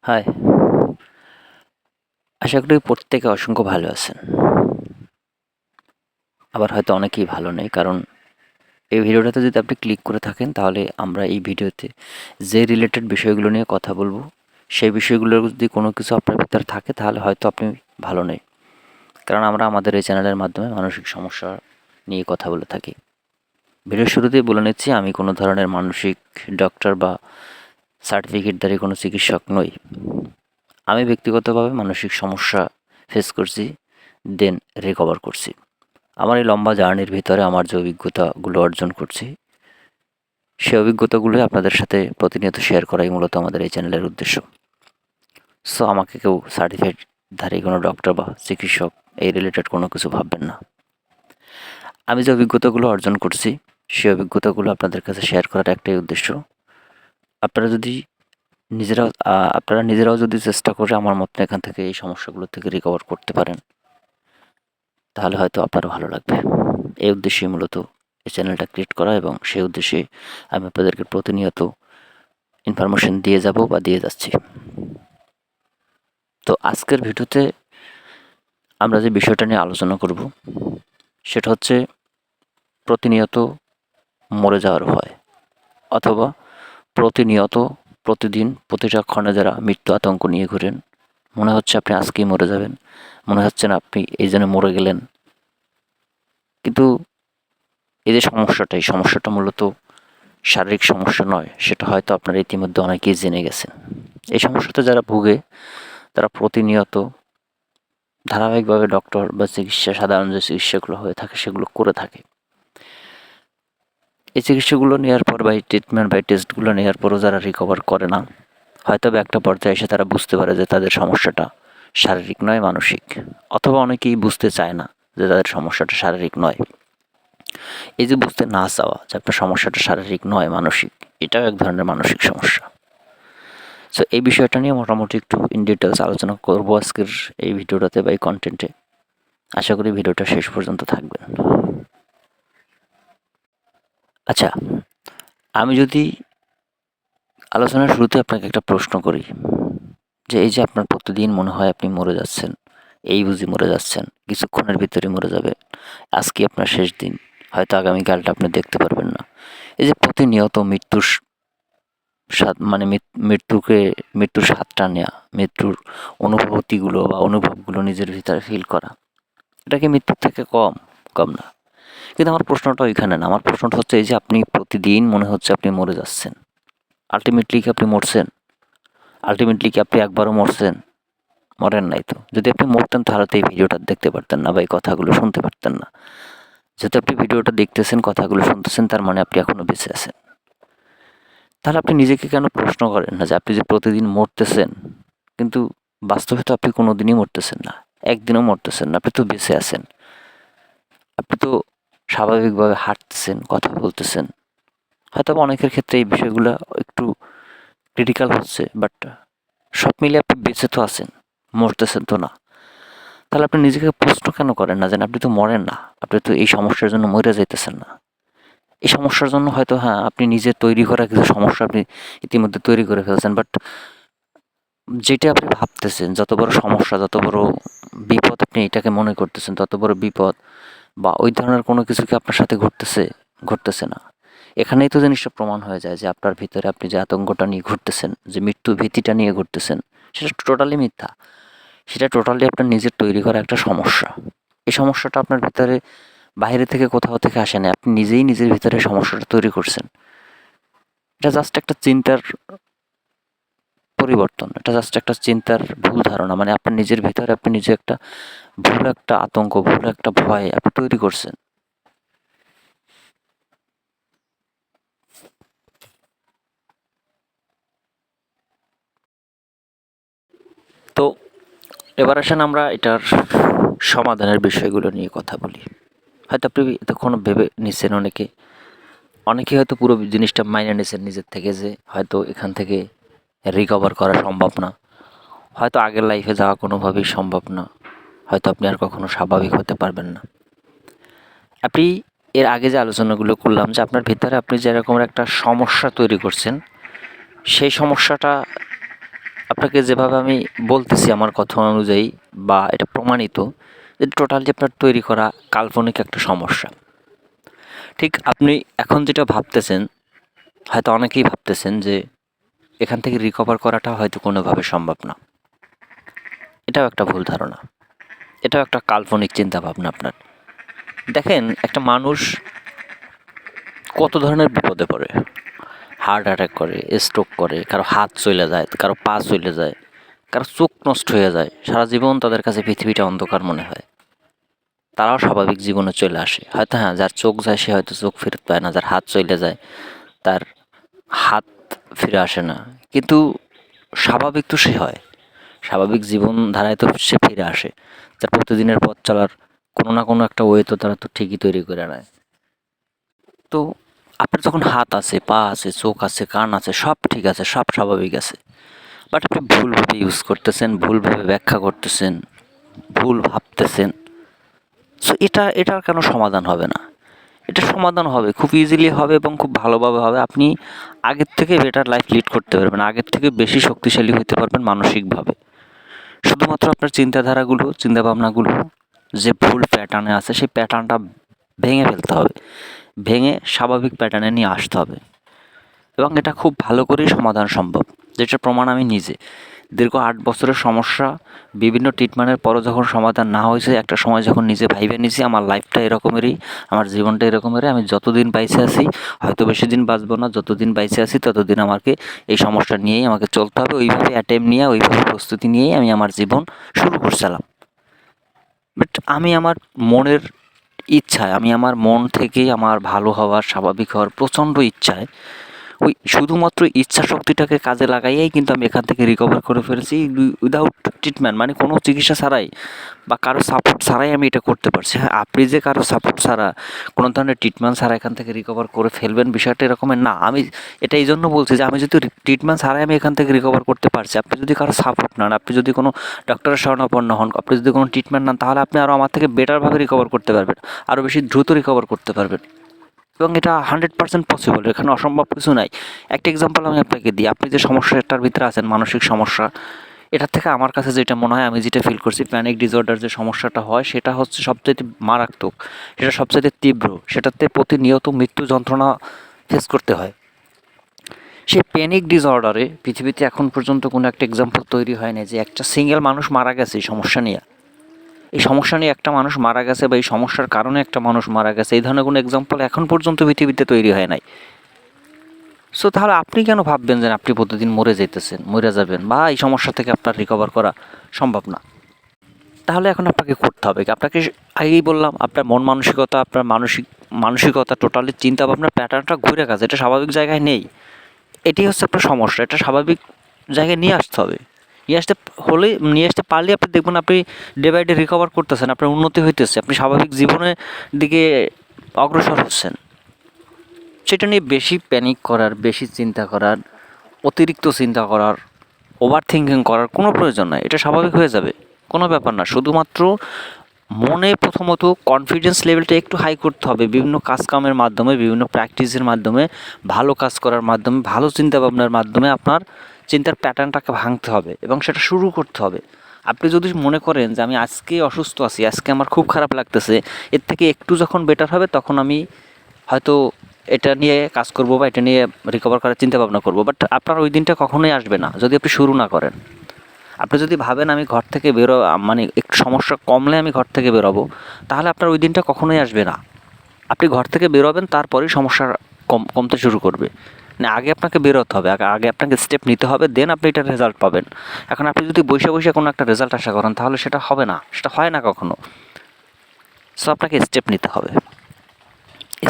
High, আশা করি প্রত্যেকে অসংখ্য ভালো আছেন। আবার হয়তো অনেকেই ভালো নেই, কারণ এই ভিডিওটাতে যদি আপনি ক্লিক করে থাকেন তাহলে আমরা এই ভিডিওতে যে রিলেটেড বিষয়গুলো নিয়ে কথা বলবো, সেই বিষয়গুলোর যদি কোনো কিছু আপনার ভিতরে থাকে তাহলে হয়তো আপনি ভালো নেই। কারণ আমরা আমাদের এই চ্যানেলের মাধ্যমে মানসিক সমস্যা নিয়ে কথা বলে থাকি। ভিডিওর শুরুতেই বলে নিচ্ছি, আমি কোনো ধরনের মানসিক ডক্টর বা সার্টিফিকেটধারী কোনো চিকিৎসক নই। আমি ব্যক্তিগতভাবে মানসিক সমস্যা ফেস করছি, দেন রিকভার করছি। আমার এই লম্বা জার্নির ভিতরে আমার যে অভিজ্ঞতাগুলো অর্জন করছি, সেই অভিজ্ঞতাগুলোই আপনাদের সাথে প্রতিনিয়ত শেয়ার করাই মূলত আমাদের এই চ্যানেলের উদ্দেশ্য। সো আমাকে কেউ সার্টিফিকেটধারী কোনো ডক্টর বা চিকিৎসক এই রিলেটেড কোনো কিছু ভাববেন না। আমি যে অভিজ্ঞতাগুলো অর্জন করছি, সেই অভিজ্ঞতাগুলো আপনাদের কাছে শেয়ার করার একটাই উদ্দেশ্য। আপনারা যদি আপনারা নিজেরাও যদি চেষ্টা করে আমার মতন এখান থেকে এই সমস্যাগুলো থেকে রিকভার করতে পারেন, তাহলে হয়তো আপনার ভালো লাগবে। এই উদ্দেশ্যেই মূলত এই চ্যানেলটা ক্রিয়েট করা, এবং সেই উদ্দেশ্যে আমি আপনাদেরকে প্রতিনিয়ত ইনফরমেশন দিয়ে যাব বা দিয়ে যাচ্ছি। তো আজকের ভিডিওতে আমরা যে বিষয়টা নিয়ে আলোচনা করব, সেটা হচ্ছে প্রতিনিয়ত মরে যাওয়ার ভয়, অথবা প্রতিনিয়ত প্রতিদিন প্রতিটা ক্ষণে যারা মৃত্যু আতঙ্ক নিয়ে ঘুরেন। মনে হচ্ছে আপনি আজকেই মরে যাবেন, মনে হচ্ছে না আপনি এই জন্য মরে গেলেন। কিন্তু এই যে এই সমস্যাটা মূলত শারীরিক সমস্যা নয়, সেটা হয়তো আপনারা ইতিমধ্যে অনেকেই জেনে গেছেন। এই সমস্যাতে যারা ভুগে তারা প্রতিনিয়ত ধারাবাহিকভাবে ডক্টর বা সাধারণ যে চিকিৎসাগুলো হয়ে থাকে সেগুলো করে থাকে। এই চিকিৎসাগুলো নেওয়ার পর বা এই ট্রিটমেন্ট বা টেস্টগুলো নেওয়ার পরও যারা রিকভার করে না, হয়তো একটা পর্যায়ে এসে তারা বুঝতে পারে যে তাদের সমস্যাটা শারীরিক নয়, মানসিক। অথবা অনেকেই বুঝতে চায় না যে তাদের সমস্যাটা শারীরিক নয়। এই যে বুঝতে না চাওয়া যে আপনার সমস্যাটা শারীরিক নয়, মানসিক, এটাও এক ধরনের মানসিক সমস্যা। সো এই বিষয়টা নিয়ে মোটামুটি একটু ইন ডিটেলস আলোচনা করব আজকের এই ভিডিওটাতে বা এই কন্টেন্টে। আশা করি ভিডিওটা শেষ পর্যন্ত থাকবেন। আচ্ছা, আমি যদি আলোচনার শুরুতে আপনাকে একটা প্রশ্ন করি, যে এই যে আপনার প্রতিদিন মনে হয় আপনি মরে যাচ্ছেন, এই বুঝি মরে যাচ্ছেন, কিছুক্ষণের ভিতরে মরে যাবে, আজকে আপনার শেষ দিন, হয়তো আগামীকালটা আপনি দেখতে পারবেন না। এই যে প্রতিনিয়ত মৃত্যুর স্বাদ, মানে মৃত্যুর স্বাদটা নেওয়া, মৃত্যুর অনুভূতিগুলো বা অনুভবগুলো নিজের ভিতরে ফিল করা, এটা কি মৃত্যুর থেকে কম? কম না। কিন্তু আমার প্রশ্নটা ওইখানে না। আমার প্রশ্নটা হচ্ছে এই যে আপনি প্রতিদিন মনে হচ্ছে আপনি মরে যাচ্ছেন, আল্টিমেটলি কি আপনি মরছেন? আল্টিমেটলি কি আপনি একবারও মরছেন? মরেন নাই তো। যদি আপনি মরতেন তাহলে তো এই ভিডিওটা দেখতে পারতেন না বা এই কথাগুলো শুনতে পারতেন না। যেহেতু আপনি ভিডিওটা দেখতেছেন, কথাগুলো শুনতেছেন, তার মানে আপনি এখনো বেঁচে আছেন। তাহলে আপনি নিজেকে কেন প্রশ্ন করেন না যে আপনি যে প্রতিদিন মরতেছেন, কিন্তু বাস্তবে তো আপনি কোনোদিনই মরতেছেন না, একদিনও মরতেছেন না, আপনি তো বেঁচে আছেন। আপনি তো স্বাভাবিকভাবে হাঁটতেছেন, কথা বলতেছেন। হয়তোবা অনেকের ক্ষেত্রে এই বিষয়গুলো একটু ক্রিটিক্যাল হচ্ছে, বাট সব মিলিয়ে আপনি বেঁচে তো আছেন, মরতেছেন তো না। তাহলে আপনি নিজেকে প্রশ্ন কেন করেন না যে আপনি তো মরেন না, আপনি তো এই সমস্যার জন্য মরে যাইতেছেন না। এই সমস্যার জন্য হয়তো হ্যাঁ, আপনি নিজে তৈরি করা কিছু সমস্যা আপনি ইতিমধ্যে তৈরি করে ফেলছেন, বাট যেটা আপনি ভাবতেছেন যত বড় সমস্যা, যত বড় বিপদ আপনি এটাকে মনে করতেছেন, তত বড় বিপদ বা ওই ধরনের কোনো কিছু কি আপনার সাথে ঘটতেছে না। এখানেই তো জিনিসটা প্রমাণ হয়ে যায় যে আপনার ভিতরে আপনি যে আতঙ্কটা নিয়ে ঘুরতেছেন, যে মৃত্যু ভীতিটা নিয়ে ঘুরতেছেন, সেটা টোটালি মিথ্যা। সেটা টোটালি আপনার নিজের তৈরি করা একটা সমস্যা। এই সমস্যাটা আপনার ভিতরে বাইরে থেকে কোথাও থেকে আসে না, আপনি নিজেই নিজের ভিতরে সমস্যাটা তৈরি করছেন। এটা জাস্ট একটা চিন্তার পরিবর্তন, এটা জাস্ট একটা চিন্তার ভুল ধারণা। মানে আপনার নিজের ভিতরে আপনি নিজে একটা ভুল একটা আতঙ্ক, ভুল একটা ভয় আপনি তৈরি করছেন। তো এবার আসেন আমরা এটার সমাধানের বিষয়গুলো নিয়ে কথা বলি। হয়তো আপনি এতক্ষণ ভেবে নিচ্ছেন, অনেকে হয়তো পুরো জিনিসটা মাইনে নিয়েছেন নিজের থেকে, যে হয়তো এখান থেকে রিকভার করা সম্ভব না, হয়তো আগের লাইফে যাওয়া কোনোভাবেই সম্ভব না, হয়তো আপনি আর কখনো স্বাভাবিক হতে পারবেন না। আপনি এর আগে যে আলোচনাগুলো করলাম যে আপনার ভিতরে আপনি যেরকম একটা সমস্যা তৈরি করছেন, সেই সমস্যাটা আপনাকে যেভাবে আমি বলতেছি আমার কথা অনুযায়ী বা এটা প্রমাণিত যে টোটালি আপনার তৈরি করা কাল্পনিক একটা সমস্যা। ঠিক আপনি এখন যেটা ভাবতেছেন, হয়তো অনেকেই ভাবতেছেন যে এখান থেকে রিকভার করাটা হয়তো কোনোভাবে সম্ভব না। এটাও একটা ভুল ধারণা, এটাও একটা কাল্পনিক চিন্তাভাবনা আপনার। দেখেন, একটা মানুষ কত ধরনের বিপদে পড়ে, হার্ট অ্যাটাক করে, স্ট্রোক করে, কারো হাত চলে যায়, কারো পা চলে যায়, কারো চোখ নষ্ট হয়ে যায়, সারা জীবন তাদের কাছে পৃথিবীটা অন্ধকার মনে হয়। তারাও স্বাভাবিক জীবনে চলে আসে হয়তো, হ্যাঁ, যার চোখ যায় সে হয়তো চোখ ফেরত পায় না, যার হাত চলে যায় তার হাত ফিরে আসে না, কিন্তু স্বাভাবিক তো সে হয়, স্বাভাবিক জীবনধারায় তো সে ফিরে আসে। তার প্রতিদিনের পথ চলার কোনো না কোনো একটা ওয়ে তো তারা তো ঠিকই তৈরি করে নেয়। তো আপনার যখন হাত আছে, পা আছে, চোখ আছে, কান আছে, সব ঠিক আছে, সব স্বাভাবিক আছে, বাট আপনি ভুলভাবে ইউজ করতেছেন, ভুলভাবে ব্যাখ্যা করতেছেন, ভুল ভাবতেছেন। সো এটার কেন সমাধান হবে না? এটা সমাধান হবে, খুব ইজিলি হবে এবং খুব ভালোভাবে হবে। আপনি আগের থেকে বেটার লাইফ লিড করতে পারবেন, আগের থেকে বেশি শক্তিশালী হতে পারবেন মানসিকভাবে। শুধুমাত্র আপনার চিন্তাধারাগুলো, চিন্তাভাবনাগুলো যে ভুল প্যাটার্নে আছে সেই প্যাটার্নটা ভেঙে ফেলতে হবে, ভেঙে স্বাভাবিক প্যাটার্নে নিয়ে আসতে হবে, এবং এটা খুব ভালো করেই সমাধান সম্ভব, যেটার প্রমাণ আমি নিজে। দীর্ঘ 8 বছরের সমস্যা, বিভিন্ন ট্রিটমেন্টের পরও যখন সমাধান না হয়েছে, একটা সময় যখন নিজে ভাইবে নিয়েছি আমার লাইফটা এরকমেরই, আমার জীবনটা এরকমেরই, আমি যতদিন বাইচে আছি, হয়তো বেশি দিন বাঁচবো না, যতদিন বাইচে আছি ততদিন আমাকে এই সমস্যা নিয়েই আমাকে চলতে হবে। ওইভাবে অ্যাটেম্প নিয়ে, ওইভাবে প্রস্তুতি নিয়েই আমি আমার জীবন শুরু করছিলাম। বাট আমি আমার মনের ইচ্ছায়, আমি আমার মন থেকেই আমার ভালো হওয়ার, স্বাভাবিক হওয়ার প্রচণ্ড ইচ্ছায়, ওই শুধুমাত্র ইচ্ছা শক্তিটাকে কাজে লাগাইয়াই কিন্তু আমি এখান থেকে রিকভার করে ফেলেছি উইদাউট ট্রিটমেন্ট, মানে কোনো চিকিৎসা ছাড়াই বা কারো সাপোর্ট ছাড়াই আমি এটা করতে পারছি। হ্যাঁ, আপনি যে কারো সাপোর্ট ছাড়া, কোনো ধরনের ট্রিটমেন্ট ছাড়া এখান থেকে রিকভার করে ফেলবেন বিষয়টা এরকমের না। আমি এটা এই জন্য বলছি যে আমি যদি ট্রিটমেন্ট ছাড়াই আমি এখান থেকে রিকভার করতে পারছি, আপনি যদি কারো সাপোর্ট নেন, আপনি যদি কোনো ডক্টরের শরণাপন্ন হন, আপনি যদি কোনো ট্রিটমেন্ট নেন, তাহলে আপনি আরও আমার থেকে বেটারভাবে রিকভার করতে পারবেন, আরও বেশি দ্রুত রিকভার করতে পারবেন, এবং এটা 100% পসিবল, এখানে অসম্ভব কিছু নাই। একটা এক্সাম্পল আমি আপনাকে দিই, আপনি যে সমস্যাটার ভিতরে আছেন, মানসিক সমস্যা, এটার থেকে আমার কাছে যেটা মনে হয়, আমি যেটা ফিল করছি, প্যানিক ডিসঅর্ডার যে সমস্যাটা হয় সেটা হচ্ছে সবচাইতে মারাত্মক, সেটা সবচাইতে তীব্র, সেটাতে প্রতিনিয়ত মৃত্যু যন্ত্রণা ফেস করতে হয়। সেই প্যানিক ডিসঅর্ডারে পৃথিবীতে এখন পর্যন্ত কোনো একটা এক্সাম্পল তৈরি হয় না যে একটা সিঙ্গেল মানুষ মারা গেছে এই সমস্যা নিয়ে, এই সমস্যা নিয়ে একটা মানুষ মারা গেছে বা এই সমস্যার কারণে একটা মানুষ মারা গেছে, এই ধরনের কোনো এক্সাম্পল এখন পর্যন্ত পৃথিবীতে তৈরি হয় নাই। সো তাহলে আপনি কেন ভাববেন যে আপনি প্রতিদিন মরে যেতেছেন, মরে যাবেন, বা এই সমস্যা থেকে আপনার রিকভার করা সম্ভব না? তাহলে এখন আপনাকে করতে হবে কি? আপনাকে আগেই বললাম, আপনার মন মানসিকতা, আপনার মানসিকতা টোটালি চিন্তা ভাবনার প্যাটার্নটা ঘুরে গেছে, এটা স্বাভাবিক জায়গায় নেই। এটি হচ্ছে আপনার সমস্যা, এটা স্বাভাবিক জায়গায় নিয়ে আসতে হবে। নিয়ে আসতে পারলে আপনি দেখবেন আপনি ডে বাই ডে রিকভার করতেছেন, আপনার উন্নতি হইতেছে, আপনি স্বাভাবিক জীবনের দিকে অগ্রসর হচ্ছেন। সেটা নিয়ে বেশি প্যানিক করার, বেশি চিন্তা করার, অতিরিক্ত চিন্তা করার, ওভার থিঙ্কিং করার কোনো প্রয়োজন নাই, এটা স্বাভাবিক হয়ে যাবে, কোনো ব্যাপার না। শুধুমাত্র মনে প্রথমত কনফিডেন্স লেভেলটা একটু হাই করতে হবে, বিভিন্ন কাজকামের মাধ্যমে, বিভিন্ন প্র্যাকটিসের মাধ্যমে, ভালো কাজ করার মাধ্যমে, ভালো চিন্তাভাবনার মাধ্যমে আপনার চিন্তার প্যাটার্নটাকে ভাঙতে হবে এবং সেটা শুরু করতে হবে। আপনি যদি মনে করেন যে আমি আজকে অসুস্থ আছি, আজকে আমার খুব খারাপ লাগতেছে, এর থেকে একটু যখন বেটার হবে তখন আমি হয়তো এটা নিয়ে কাজ করব বা এটা নিয়ে রিকভার করার চিন্তা ভাবনা করব, বাট আপনার ওই দিনটা কখনোই আসবে না যদি আপনি শুরু না করেন। আপনি যদি ভাবেন আমি ঘর থেকে মানে একটু সমস্যা কমলে আমি ঘর থেকে বেরোবো, তাহলে আপনার ওই দিনটা কখনোই আসবে না। আপনি ঘর থেকে বেরোবেন, তারপরেই সমস্যা কমতে শুরু করবে। না, আগে আপনাকে বেরোতে হবে, আগে আপনাকে স্টেপ নিতে হবে, দেন আপনি এটার রেজাল্ট পাবেন। এখন আপনি যদি বসে বসে কোনো একটা রেজাল্ট আশা করেন তাহলে সেটা হবে না, সেটা হয় না কখনো। সো আপনাকে স্টেপ নিতে হবে,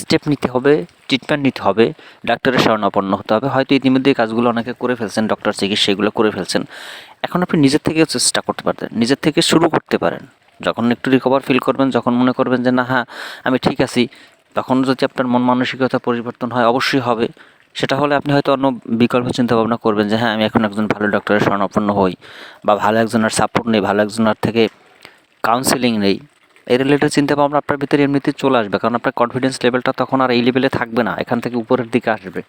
স্টেপ নিতে হবে, ট্রিটমেন্ট নিতে হবে, ডাক্তারের শরণাপন্ন হতে হবে। হয়তো ইতিমধ্যে এই কাজগুলো অনেকে করে ফেলছেন, ডক্টর চিকিৎসা এগুলো করে ফেলছেন। এখন আপনি নিজের থেকেও চেষ্টা করতে পারেন, নিজের থেকে শুরু করতে পারেন। যখন একটু রিকভার ফিল করবেন, যখন মনে করবেন যে না, হ্যাঁ আমি ঠিক আছি, তখন যদি আপনার মন মানসিকতা পরিবর্তন হয়, অবশ্যই হবে। সেটা হলে আপনি হয়তো অন্য বিকল্প চিন্তা ভাবনা করবেন যে হ্যাঁ আমি এখন একজন ভালো ডক্টরের শরণাপন্ন হই, বা ভালো একজনের সাপোর্ট নেই, ভালো একজনের থেকে কাউন্সেলিং নেই। এই রিলেটেড চিন্তা ভাবনা আপনার ভিতরে এমনিতেই চলে আসবে, কারণ আপনার কনফিডেন্স লেভেলটা তখন আর এই লেভেলে থাকবে না, এখান থেকে উপরের দিকে আসবে।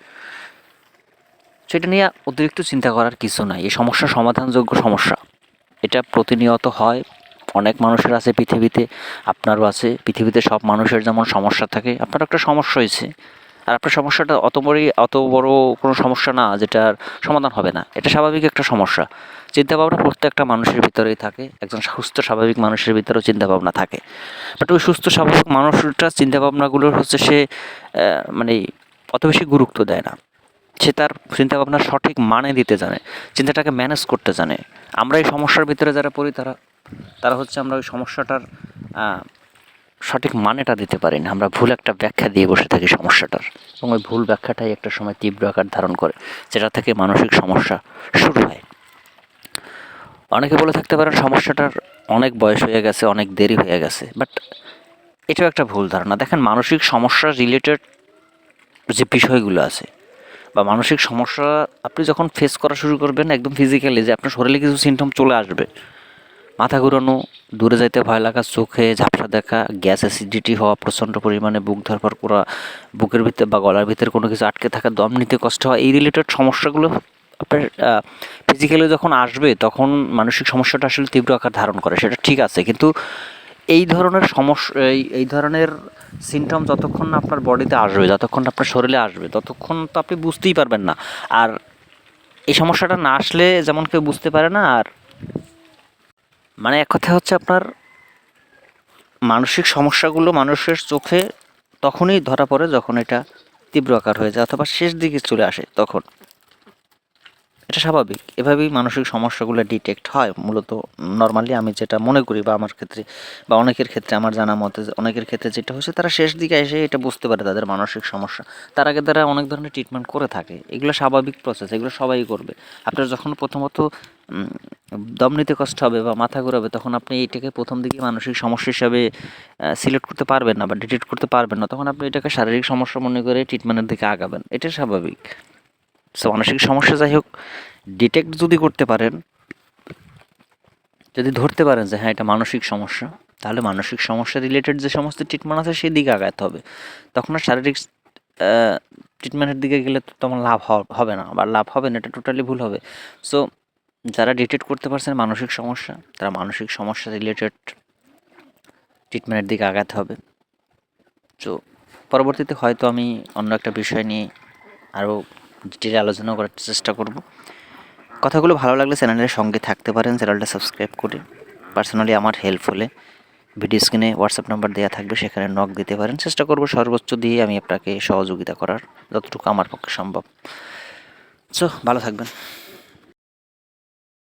সেটা নিয়ে অতিরিক্ত চিন্তা করার কিছু নাই। এই সমস্যা সমাধানযোগ্য সমস্যা। এটা প্রতিনিয়ত হয়, অনেক মানুষের আছে পৃথিবীতে, আপনারও আছে। পৃথিবীতে সব মানুষের যেমন সমস্যা থাকে, আপনার একটা সমস্যা হয়েছে, আর আপনার সমস্যাটা অত বড় কোনো সমস্যা না যেটার সমাধান হবে না। এটা স্বাভাবিক একটা সমস্যা। চিন্তাভাবনা প্রত্যেকটা মানুষের ভিতরেই থাকে, একজন সুস্থ স্বাভাবিক মানুষের ভিতরেও চিন্তাভাবনা থাকে। বাট ওই সুস্থ স্বাভাবিক মানুষটার চিন্তাভাবনাগুলোর হচ্ছে সে মানে অত বেশি গুরুত্ব দেয় না। সে তার চিন্তাভাবনার সঠিক মানে দিতে জানে, চিন্তাটাকে ম্যানেজ করতে জানে। আমরা এই সমস্যার ভিতরে যারা পড়ি তারা হচ্ছে আমরা ওই সমস্যাটার সঠিক মানেটা দিতে পারি না। আমরা ভুল একটা ব্যাখ্যা দিয়ে বসে থাকি সমস্যাটার, এবং ওই ভুল ব্যাখ্যাটাই একটা সময় তীব্র আকার ধারণ করে, যেটা থেকে মানসিক সমস্যা শুরু হয়। অনেকে বলে থাকতে পারেন সমস্যাটার অনেক বয়স হয়ে গেছে, অনেক দেরি হয়ে গেছে, বাট এটাও একটা ভুল ধারণা। দেখেন, মানসিক সমস্যা রিলেটেড যে বিষয়গুলো আছে বা মানসিক সমস্যা আপনি যখন ফেস করা শুরু করবেন একদম ফিজিক্যালি, যে আপনার শরীরে কিছু সিমটম চলে আসবে, মাথা ঘুরানো, দূরে যাইতে ভয় লাগা, চোখে ঝাপসা দেখা, গ্যাস অ্যাসিডিটি হওয়া, প্রচণ্ড পরিমাণে বুক ধরফর করা, বুকের ভিতরে বা গলার ভিতরে কোনো কিছু আটকে থাকা, দম নিতে কষ্ট হয়, এই রিলেটেড সমস্যাগুলো আপনার ফিজিক্যালি যখন আসবে তখন মানসিক সমস্যাটা আসলে তীব্র আকার ধারণ করে, সেটা ঠিক আছে। কিন্তু এই ধরনের সমস্যা, এই ধরনের সিমটম যতক্ষণ না আপনার বডিতে আসবে, যতক্ষণ আপনার শরীরে আসবে, ততক্ষণ তো আপনি বুঝতেই পারবেন না। আর এই সমস্যাটা না আসলে যেমন কেউ বুঝতে পারে না, আর মানে এক কথা হচ্ছে আপনার মানসিক সমস্যাগুলো মানুষের চোখে তখনই ধরা পড়ে যখন এটা তীব্র আকার হয়ে যায় অথবা শেষ দিকে চলে আসে তখন। এটা স্বাভাবিক। এভাবেই মানসিক সমস্যাগুলো ডিটেক্ট হয় মূলত। নর্মালি আমি যেটা মনে করি, বা আমার ক্ষেত্রে বা অনেকের ক্ষেত্রে আমার জানা মতে অনেকের ক্ষেত্রে যেটা হচ্ছে, তারা শেষ দিকে এসে এটা বুঝতে পারে তাদের মানসিক সমস্যা। তার আগে তারা অনেক ধরনের ট্রিটমেন্ট করে থাকে। এগুলো স্বাভাবিক প্রসেস, এগুলো সবাই করবে। আপনার যখন প্রথমত দম নিতে কষ্ট হবে বা মাথা ঘোরাবে, তখন আপনি এইটাকে প্রথম দিকে মানসিক সমস্যা হিসাবে সিলেক্ট করতে পারবেন না বা ডিটেক্ট করতে পারবেন না। তখন আপনি এটাকে শারীরিক সমস্যা মনে করে ট্রিটমেন্টের দিকে আগাবেন। এটা স্বাভাবিক। সো মানসিক সমস্যা যাই হোক, ডিটেক্ট যদি করতে পারেন, যদি ধরতে পারেন যে হ্যাঁ এটা মানসিক সমস্যা, তাহলে মানসিক সমস্যা রিলেটেড যে সমস্ত ট্রিটমেন্ট আছে সেই দিকে আগাতে হবে। তখন আর শারীরিক ট্রিটমেন্টের দিকে গেলে তো তেমন লাভ হবে না, বা লাভ হবে না, এটা টোটালি ভুল হবে। সো যারা ডিটেক্ট করতে পারছেন মানসিক সমস্যা, তারা মানসিক সমস্যা রিলেটেড ট্রিটমেন্টের দিকে আগাতে হবে। তো পরবর্তীতে হয়তো আমি অন্য একটা বিষয় নিয়ে আরও ডিটেলে আলোচনা করার চেষ্টা করব। কথাগুলো ভালো লাগলে চ্যানেলের সঙ্গে থাকতে পারেন, চ্যানেলটা সাবস্ক্রাইব করে। পার্সোনালি আমার হেল্প হলে ভিডিও স্ক্রিনে হোয়াটসঅ্যাপ নাম্বার দেওয়া থাকবে, সেখানে নক দিতে পারেন। চেষ্টা করব সর্বোচ্চ দিয়ে আমি আপনাকে সহযোগিতা করার, যতটুকু আমার পক্ষে সম্ভব। সো ভালো থাকবেন।